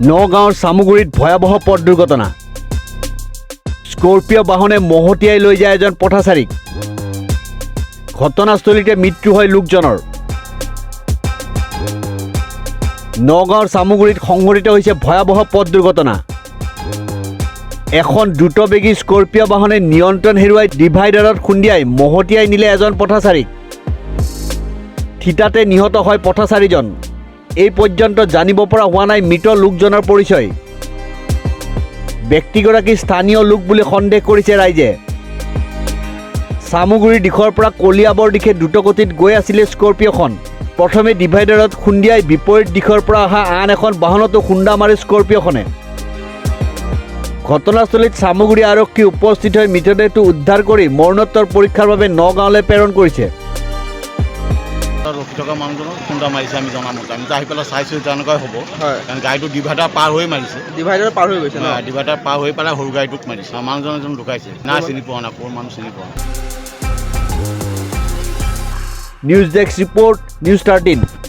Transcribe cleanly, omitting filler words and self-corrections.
নগাঁৱৰ চামুগুৰিত ভয়াৱহ পথ দুৰ্ঘটনা স্কৰ্পিঅ' বাহনে মহতিয়াই লৈ যায় এজন পথচাৰীক ঘটনাস্থলীতে মৃত্যু হয় লোকজনৰ নগাঁৱৰ চামুগুৰিত সংঘটিত হৈছে ভয়াৱহ পথ দুৰ্ঘটনা এখন দ্ৰুতবেগী স্কৰ্পিঅ' বাহনে নিয়ন্ত্ৰণ হেৰুৱাই ডিভাইডাৰত খুন্দিয়াই মহতিয়াই নিলে এজন পথচাৰীক থিতাতে নিহত হয় পথচাৰীজন এই পৰ্যন্ত জানিব পৰা হোৱা নাই মৃত লোকজনৰ পৰিচয় ব্যক্তিগৰাকী স্থানীয় লোক বুলি সন্দেহ কৰিছে ৰাইজে চামুগুৰিৰ দিশৰ পৰা কলিয়াবৰ দিশে দ্ৰুতগতিত গৈ আছিলে স্কৰ্পিঅ'খন প্ৰথমে ডিভাইডাৰত খুন্দিয়াই বিপৰীত দিশৰ পৰা অহা আন এখন বাহনতো খুন্দা মাৰে স্কৰ্পিঅ'খনে ঘটনাস্থলীত চামুগুৰি আৰক্ষী উপস্থিত হৈ মৃতদেহটো উদ্ধাৰ কৰি মৰণোত্তৰ পৰীক্ষাৰ বাবে নগাঁৱলৈ প্ৰেৰণ কৰিছে ৰখি থকা মানুহজনক খুন্দা মাৰিছে আমি জনামতে আমি আহি পেলাই চাইছোঁ তেনেকুৱাই হ'ব কাৰণ গাড়ীটো ডিভাইডাৰ পাৰ হৈ মাৰিছে ডিভাইডাৰ পাৰ হৈ গৈছে ন ডিভাইডাৰ পাৰ হৈ পেলাই সৰু গাড়ীটোক মাৰিছে মানুহজন এজন ঢুকাইছে নাই চিনি পোৱা নাই ক'ৰ মানুহ চিনি পোৱা নিউজ ডেস্ক ৰিপৰ্ট নিউজ 13